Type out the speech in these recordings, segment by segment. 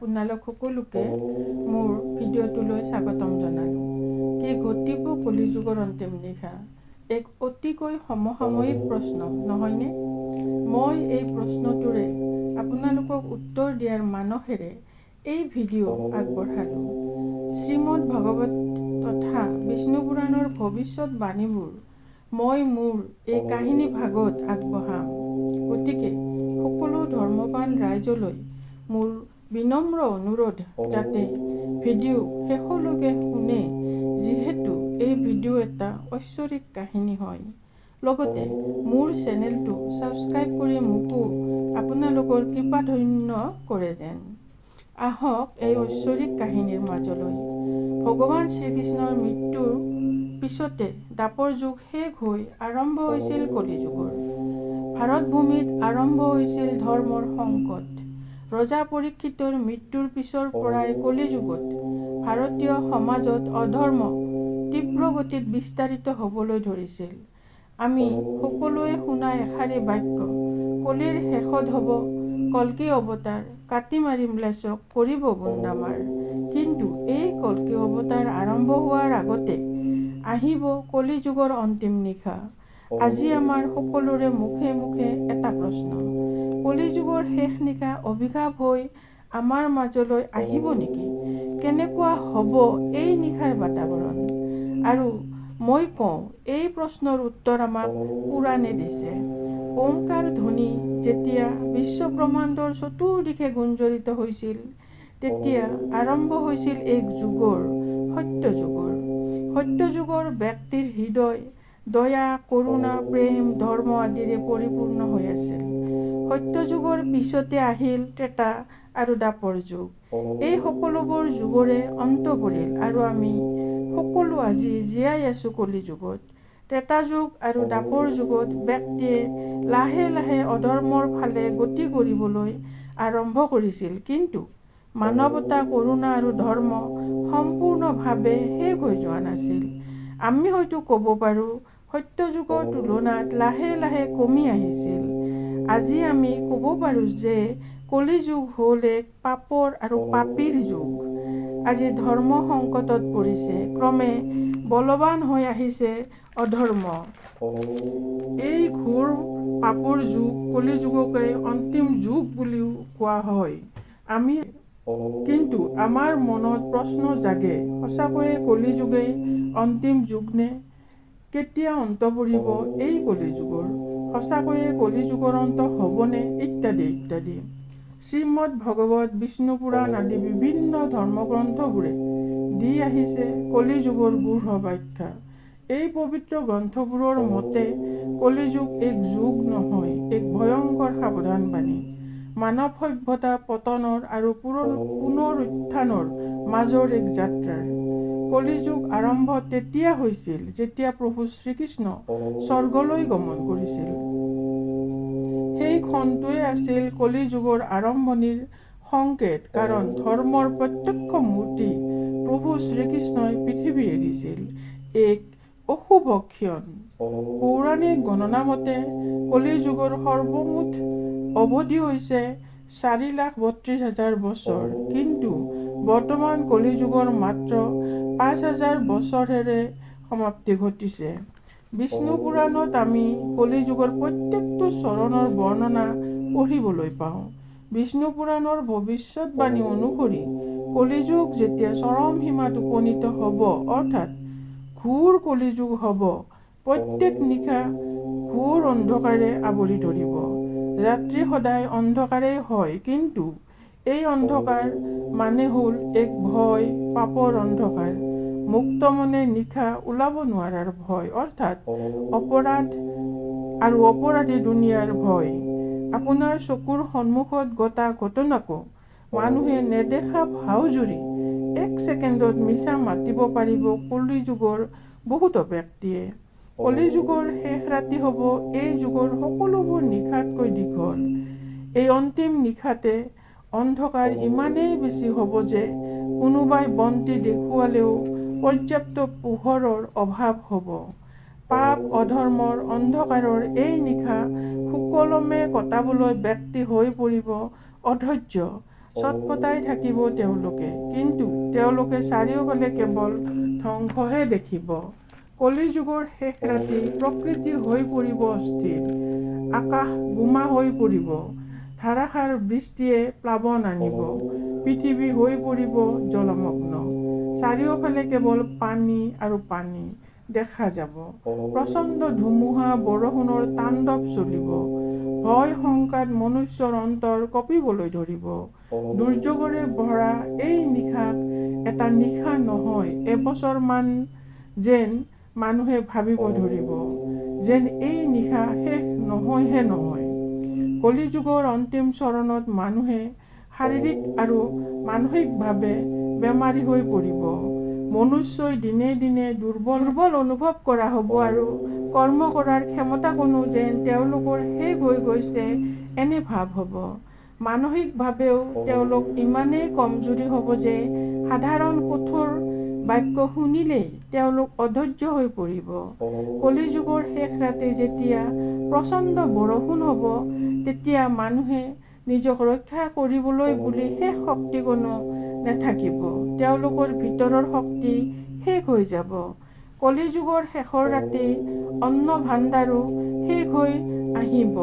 আপোনালোক সকলোকে মোৰ ভিডিঅ'টোলৈ স্বাগতম জনালোঁ। কি ঘটিব কলিযুগৰ অন্তিম নিশা? এক অতিকৈ সমসাময়িক প্ৰশ্ন নহয়নে? মই এই প্ৰশ্নটোৰে আপোনালোকক উত্তৰ দিয়াৰ মানসেৰে এই ভিডিঅ' আগবঢ়ালোঁ। শ্ৰীমদ ভাগৱত তথা বিষ্ণু পুৰাণৰ ভৱিষ্যত বাণীবোৰ মই মোৰ এই কাহিনী ভাগত আগবঢ়াম। গতিকে সকলো ধৰ্মৱান ৰাইজলৈ মোৰ বিনম্ৰ অনুৰোধ যাতে ভিডিঅ' শেষলৈকে শুনে, যিহেতু এই ভিডিঅ' এটা ঐশ্বৰিক কাহিনী হয়। লগতে মোৰ চেনেলটো ছাবস্ক্ৰাইব কৰি মোকো আপোনালোকৰ কৃপাধন্য কৰে যেন। আহক এই ঐশ্বৰিক কাহিনীৰ মাজলৈ। ভগৱান শ্ৰীকৃষ্ণৰ মৃত্যুৰ পিছতে দ্বাপৰ যুগ শেষ হৈ আৰম্ভ হৈছিল কলিযুগৰ। ভাৰতভূমিত আৰম্ভ হৈছিল ধৰ্মৰ সংকট। ৰজা পৰীক্ষিতৰ মৃত্যুৰ পিছৰ পৰাই কলিযুগত ভাৰতীয় সমাজত অধৰ্ম তীব্ৰ গতিত বিস্তাৰিত হ'বলৈ ধৰিছিল। আমি সকলোৱে শুনা এষাৰি বাক্য, কলিৰ শেষত হ'ব কল্কি অৱতাৰ, কাটি মাৰি ম্লেচ্ছক কৰিব গুণ্ডামাৰ। কিন্তু এই কল্কি অৱতাৰ আৰম্ভ হোৱাৰ আগতে আহিব কলিযুগৰ অন্তিম নিশা। আজি আমাৰ সকলোৰে মুখে মুখে এটা প্ৰশ্ন, কলিযুগৰ শেষ নিশা অভিশাপ হৈ আমাৰ মাজলৈ আহিব নেকি? কেনেকুৱা হ'ব এই নিশাৰ বাতাবৰণ? আৰু মই কওঁ, এই প্ৰশ্নৰ উত্তৰ আমাক পুৰাণে দিছে। ওংকাৰ ধ্বনি যেতিয়া বিশ্বব্ৰহ্মাণ্ডৰ চতুৰ্দিশে গুঞ্জৰিত হৈছিল, তেতিয়া আৰম্ভ হৈছিল এক যুগৰ, সত্যযুগৰ। সত্যযুগৰ ব্যক্তিৰ হৃদয় দয়া, কৰোণা, প্ৰেম, ধৰ্ম আদিৰে পৰিপূৰ্ণ হৈ আছিল। সত্যযুগৰ পিছতে আহিল ত্ৰেতা আৰু দ্বাপৰ যুগ। এই সকলোবোৰ যুগৰে অন্ত পৰিল আৰু আমি সকলো আজি জীয়াই আছো কলিযুগত। ত্ৰেতা যুগ আৰু দ্বাপৰ যুগত ব্যক্তিয়ে লাহে লাহে অধৰ্মৰ ফালে গতি কৰিবলৈ আৰম্ভ কৰিছিল, কিন্তু মানৱতা, কৰোণা আৰু ধৰ্ম সম্পূৰ্ণভাৱে শেষ হৈ যোৱা নাছিল। আমি হয়তো ক'ব পাৰোঁ সত্যযুগৰ তুলনাত লাহে লাহে কমি আহিছিল। আজি আমি ক'ব পাৰোঁ যে কলিযুগ হ'ল এক পাপৰ আৰু পাপীৰ যুগ। আজি ধৰ্ম সংকটত পৰিছে, ক্ৰমে বলৱান হৈ আহিছে অধৰ্ম। এই ঘোৰ পাপৰ যুগ কলিযুগকে অন্তিম যুগ বুলিও কোৱা হয়। কিন্তু আমাৰ মনত প্ৰশ্ন জাগে, সঁচাকৈয়ে কলিযুগেই অন্তিম যুগ নে? কেতিয়া অন্ত পৰিব এই কলিযুগৰ? সঁচাকৈয়ে কলিযুগৰ অন্ত হ'বনে? ইত্যাদি ইত্যাদি। শ্ৰীমদ ভাগৱত, বিষ্ণু পুৰাণ আদি বিভিন্ন ধৰ্মগ্ৰন্থবোৰে দি আহিছে কলিযুগৰ গূঢ় ব্যাখ্যা। এই পবিত্ৰ গ্ৰন্থবোৰৰ মতে কলিযুগ এক যুগ নহয়, এক ভয়ংকৰ সাৱধানবাণী। মানৱ সভ্যতা পতনৰ আৰু পুনৰ উত্থানৰ মাজৰ এক যাত্ৰাৰ। কলিযুগ আৰম্ভ তেতিয়া হৈছিল যেতিয়া প্ৰভু শ্ৰীকৃষ্ণ স্বৰ্গলৈ গমন কৰিছিল। সেই ক্ষণটোৱে আছিল কলিযুগৰ আৰম্ভণিৰ সংকেত, কাৰণ ধৰ্মৰ প্ৰত্যক্ষ মূৰ্তি প্ৰভু শ্ৰীকৃষ্ণই পৃথিৱী এৰিছিল। এক অশুভ ক্ষণ। পৌৰাণিক গণনা মতে কলিযুগৰ সৰ্বমুঠ অৱধি হৈছে 4,32,000 বছৰ, কিন্তু বৰ্তমান কলিযুগৰ মাত্ৰ 5,000 বছৰেৰে সমাপ্তি ঘটিছে। বিষ্ণু পুৰাণত আমি কলিযুগৰ প্ৰত্যেকটো চৰণৰ বৰ্ণনা পঢ়িবলৈ পাওঁ। বিষ্ণু পুৰাণৰ ভৱিষ্যতবাণী অনুসৰি কলিযুগ যেতিয়া চৰম সীমাত উপনীত হ'ব, অৰ্থাৎ ঘোৰ কলিযুগ হ'ব, প্ৰত্যেক নিশা ঘোৰ অন্ধকাৰে আৱৰি ধৰিব। ৰাত্ৰি সদায় অন্ধকাৰেই হয়, কিন্তু এই অন্ধকাৰ মানে হ'ল এক ভয়, পাপৰ অন্ধকাৰ। মুক্ত মনে নিশা ওলাব নোৱাৰাৰ ভয়, অৰ্থাৎ অপৰাধ আৰু অপৰাধী দুনিয়াৰ ভয়। আপোনাৰ চকুৰ সন্মুখত ঘটা ঘটনাকো মানুহে নেদেখা ভাওজুৰি 1 ছেকেণ্ডত মিছা মাতিব পাৰিব কলিযুগৰ বহুতো ব্যক্তিয়ে। কলিযুগৰ শেষ ৰাতি হ'ব এই যুগৰ সকলোবোৰ নিশাতকৈ দীঘল। এই অন্তিম নিশাতে অন্ধকাৰ ইমানেই বেছি হ'ব যে কোনোবাই বন্তি দেখুৱালেও পৰ্যাপ্ত পোহৰৰ অভাৱ হ'ব। পাপ, অধৰ্মৰ অন্ধকাৰৰ এই নিশা সুকলমে কটাবলৈ ব্যক্তি হৈ পৰিব অধৈৰ্য চটপটাই থাকিব তেওঁলোকে, কিন্তু তেওঁলোকে চাৰিওফালে কেৱল ধ্বংসহে দেখিব। কলিযুগৰ শেষ ৰাতি প্ৰকৃতি হৈ পৰিব অস্থিৰ, আকাশ বোমা হৈ পৰিব, ধাৰাসাৰ বৃষ্টিয়ে প্লাৱন আনিব, পৃথিৱী হৈ পৰিব জলমগ্ন, চাৰিওফালে কেৱল পানী আৰু পানী দেখা যাব। প্ৰচণ্ড ধুমুহা বৰষুণৰ তাণ্ডৱ চলিব, ভয় শংকাত মনুষ্যৰ অন্তৰ কঁপিবলৈ ধৰিব। দুৰ্যোগৰে ভৰা এই নিশাক এটা নিশা নহয়, এবছৰমান যেন মানুহে ভাবিব ধৰিব, যেন এই নিশা শেষ নহয়হে নহয়। কলিযুগৰ অন্তিম চৰণত মানুহে শাৰীৰিক আৰু মানসিকভাৱে বেমাৰী হৈ পৰিব। মনুষ্যই দিনে দিনে দুৰ্বল অনুভৱ কৰা হ'ব আৰু কৰ্ম কৰাৰ ক্ষমতা কোনো যেন তেওঁলোকৰ শেষ হৈ গৈছে এনে ভাৱ হ'ব। মানসিকভাৱেও তেওঁলোক ইমানেই কমজুৰি হ'ব যে সাধাৰণ কঠোৰ বাক্য শুনিলেই তেওঁলোক অধৈৰ্য হৈ পৰিব। কলিযুগৰ শেষ ৰাতি যেতিয়া প্ৰচণ্ড বৰষুণ হ'ব, তেতিয়া মানুহে নিজক ৰক্ষা কৰিবলৈ বুলি শেষ শক্তি কোনো নাথাকিব। তেওঁলোকৰ ভিতৰৰ শক্তি শেষ হৈ যাব। কলিযুগৰ শেষৰ ৰাতি অন্ন ভাণ্ডাৰো শেষ হৈ আহিব।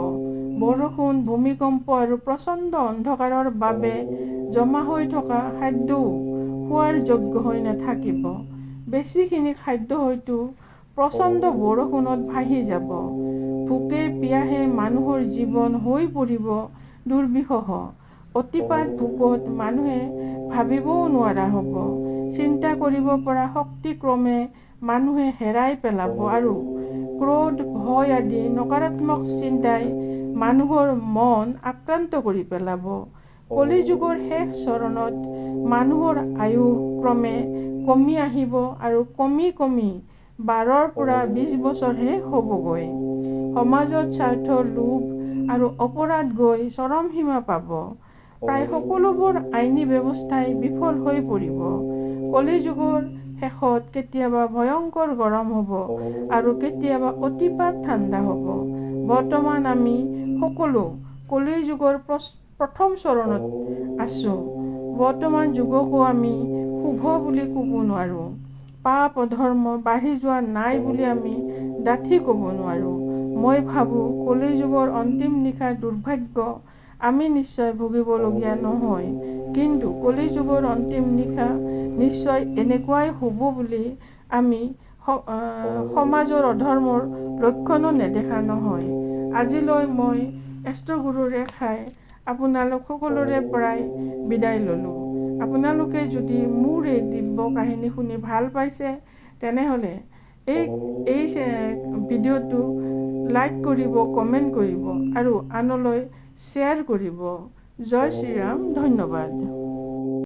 বৰষুণ, ভূমিকম্প আৰু প্ৰচণ্ড অন্ধকাৰৰ বাবে জমা হৈ থকা খাদ্যও খোৱাৰ যোগ্য হৈ নাথাকিব। বেছিখিনি খাদ্য হয়তো প্ৰচণ্ড বৰষুণত ভাহি যাব। ভোকে পিয়াহে মানুহৰ জীৱন হৈ পৰিব দুৰ্বিষহ। অতিপাত ভোকত মানুহে ভাবিবও নোৱাৰা হ'ব। চিন্তা কৰিব পৰা শক্তি ক্ৰমে মানুহে হেৰাই পেলাব আৰু ক্ৰোধ, ভয় আদি নকাৰাত্মক চিন্তাই মানুহৰ মন আক্ৰান্ত কৰি পেলাব। কলিযুগৰ শেষ চৰণত মানুহৰ আয়ুস ক্ৰমে কমি আহিব আৰু কমি 12 পৰা 20 বছৰহে হ'বগৈ। সমাজত স্বাৰ্থ, লোভ আৰু অপৰাধ গৈ চৰম সীমা পাব। প্ৰায় সকলোবোৰ আইনী ব্যৱস্থাই বিফল হৈ পৰিব। কলিযুগৰ শেষত কেতিয়াবা ভয়ংকৰ গৰম হ'ব আৰু কেতিয়াবা অতিপাত ঠাণ্ডা হ'ব। বৰ্তমান আমি সকলো কলিযুগৰ প্ৰথম চৰণত আছোঁ। বৰ্তমান যুগকো আমি শুভ বুলি ক'ব নোৱাৰোঁ। পাপ অধৰ্ম বাঢ়ি যোৱা নাই বুলি আমি ডাঠি ক'ব নোৱাৰোঁ। মই ভাবোঁ কলিযুগৰ অন্তিম নিশাৰ দুৰ্ভাগ্য আমি নিশ্চয় ভুগিবলগীয়া নহয়, কিন্তু কলিযুগৰ অন্তিম নিশা নিশ্চয় এনেকুৱাই হ'ব বুলি আমি সমাজৰ অধৰ্মৰ লক্ষণো নেদেখা নহয়। আজিলৈ মই এষ্ট্ৰগুৰু ৰেখাই আপোনালোক সকলোৰে পৰাই বিদায় ল'লোঁ। আপোনালোকে যদি মোৰ এই দিব্য কাহিনী শুনি ভাল পাইছে, তেনেহ'লে এই ভিডিঅ'টো লাইক কৰিব, কমেণ্ট কৰিব আৰু আনলৈ শ্বেয়াৰ কৰিব। জয় শ্ৰীৰাম, ধন্যবাদ।